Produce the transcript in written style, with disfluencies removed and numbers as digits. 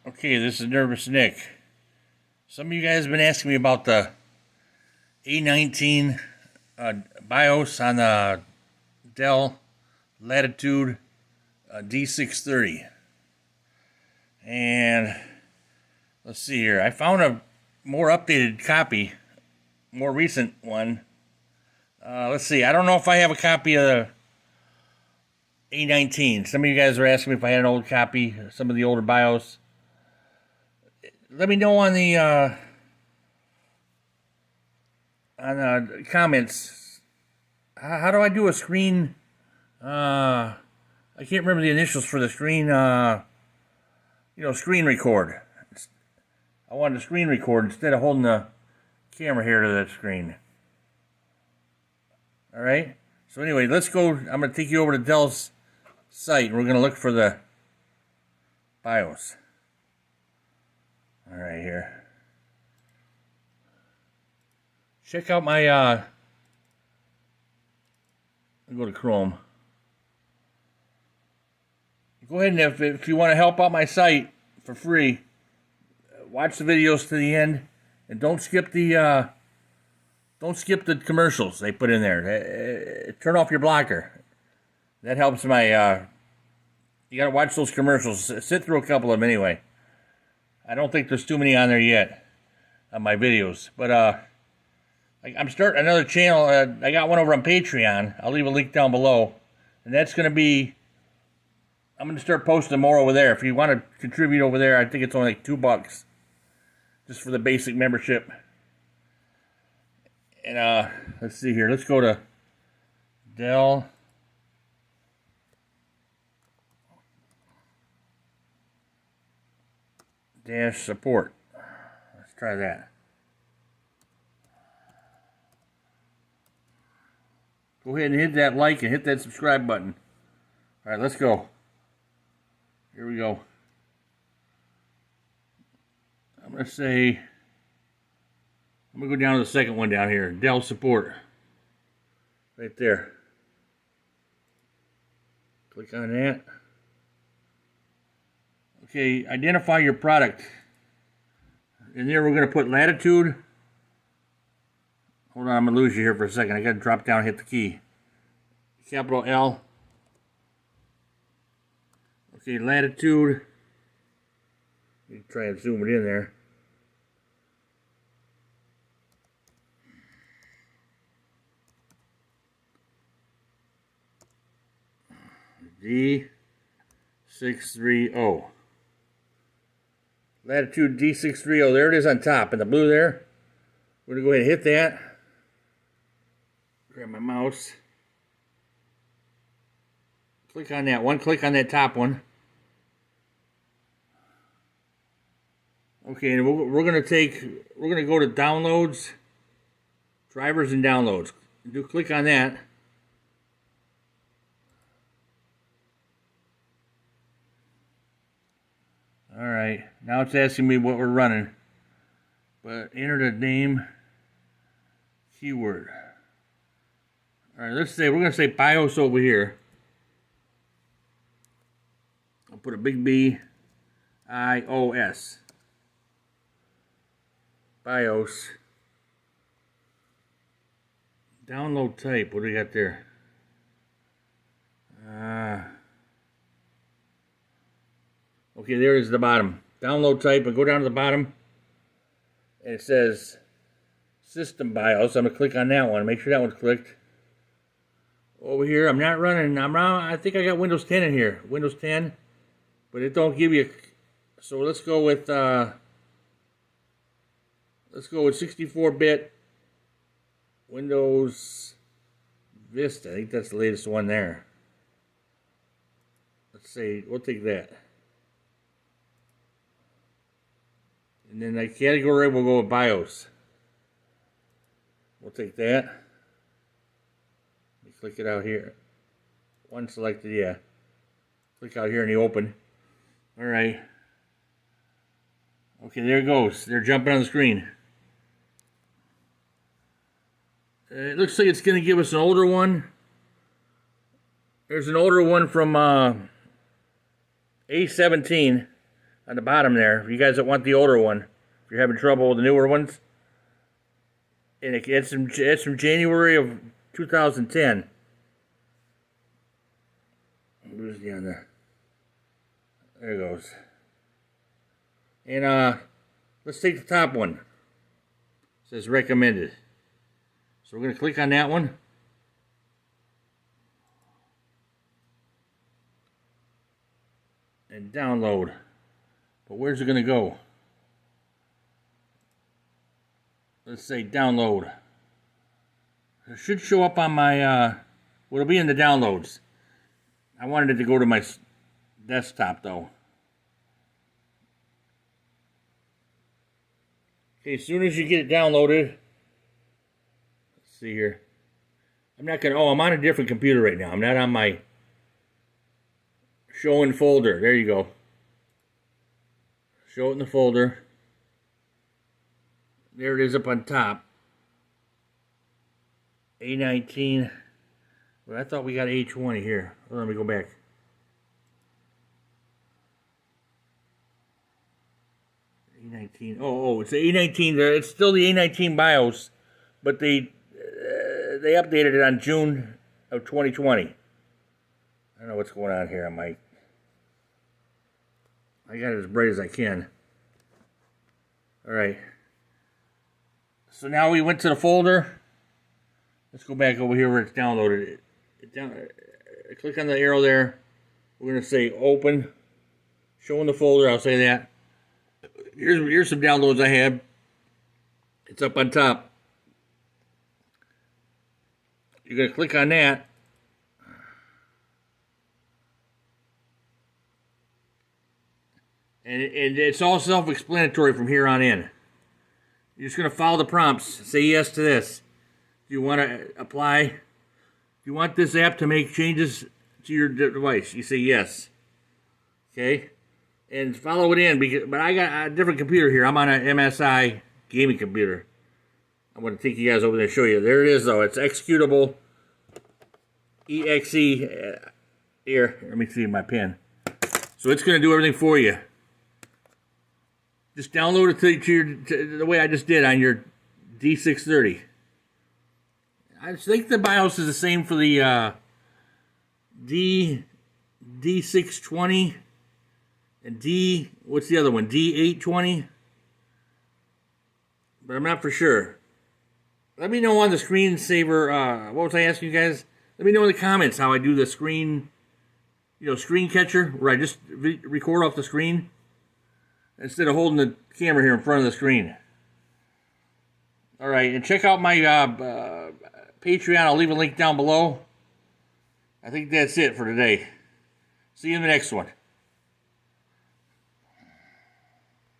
Okay, this is Nervous Nick. Some of you guys have been asking me about the A19 BIOS on the Dell Latitude D630. And let's see here. I found a more updated copy, more recent one. Let's see. I don't know if I have a copy of the A19. Some of you guys are asking me if I had an old copy, some of the older BIOS. Let me know on the comments. How do I do a screen? I can't remember the initials for the screen. Screen record. I wanted to screen record instead of holding the camera here to that screen. All right. So anyway, let's go. I'm going to take you over to Dell's site, and we're going to look for the BIOS. All right, here. Check out my, I'll go to Chrome. Go ahead and if you want to help out my site for free, watch the videos to the end, and don't skip the commercials they put in there. Turn off your blocker. That helps my, you got to watch those commercials. Sit through a couple of them anyway. I don't think there's too many on there yet on my videos. But I'm starting another channel. I got one over on Patreon. I'll leave a link down below. And that's going to be, I'm going to start posting more over there. If you want to contribute over there, I think it's only like $2 just for the basic membership. And let's see here. Let's go to Dell. Support. Let's try that. Go ahead and hit that like and hit that subscribe button. All right, let's go. Here we go. I'm going to go down to the second one down here. Dell support. Right there. Click on that. Okay, identify your product. And there we're going to put Latitude. Hold on, I'm going to lose you here for a second. I got to drop down and hit the key. Capital L. Okay, Latitude. Let me try and zoom it in there. D630. Latitude D630, there it is on top, in the blue there. We're going to go ahead and hit that. Grab my mouse. Click on that one, click on that top one. Okay, and we're going to go to downloads, drivers and downloads. Click on that. Alright, now it's asking me what we're running. But enter the name, keyword. Alright, we're going to say BIOS over here. I'll put a big B, I-O-S. BIOS. Download type, what do we got there? Okay, there is the bottom. Download type, and go down to the bottom. And it says System BIOS. I'm going to click on that one. Make sure that one's clicked. Over here, I'm not running. I think I got Windows 10 in here. Windows 10. But it don't give you... So let's go with 64-bit Windows Vista. I think that's the latest one there. Let's see. We'll take that. And then the category, we'll go with BIOS. We'll take that. Let me click it out here. One selected, yeah. Click out here in the open. Alright. Okay, there it goes. They're jumping on the screen. It looks like it's going to give us an older one. There's an older one from A19. on the bottom there. For you guys that want the older one, if you're having trouble with the newer ones. And it's from January of 2010. Where's the other? There it goes. And let's take the top one. It says recommended. So we're going to click on that one. And download. But where's it going to go? Let's say download. It should show up on my, well, it'll be in the downloads. I wanted it to go to my desktop though. Okay, as soon as you get it downloaded, let's see here. I'm not gonna, I'm on a different computer right now. I'm not on my show in folder. There you go. Show it in the folder. There it is up on top. A19. Well, I thought we got A20 here. Well, let me go back. A19. Oh, it's the A19 there. It's still the A19 BIOS, but they updated it on June of 2020. I don't know what's going on here. I got it as bright as I can. All right. So now we went to the folder. Let's go back over here where it's downloaded. Click on the arrow there. We're going to say open. Show in the folder. I'll say that. Here's some downloads I have. It's up on top. You're going to click on that. And it's all self-explanatory from here on in. You're just going to follow the prompts. Say yes to this. Do you want to apply? Do you want this app to make changes to your device? You say yes. Okay? And follow it in. But I got a different computer here. I'm on an MSI gaming computer. I'm going to take you guys over there and show you. There it is, though. It's executable. EXE. Here, let me see my pen. So it's going to do everything for you. Just download it to the way I just did on your D630. I think the BIOS is the same for the D620 and what's the other one? D820? But I'm not for sure. Let me know on the screensaver, what was I asking you guys? Let me know in the comments how I do the screen catcher, where I just record off the screen instead of holding the camera here in front of the screen. All right, and check out my Patreon. I'll leave a link down below. I think that's it for today. See you in the next one.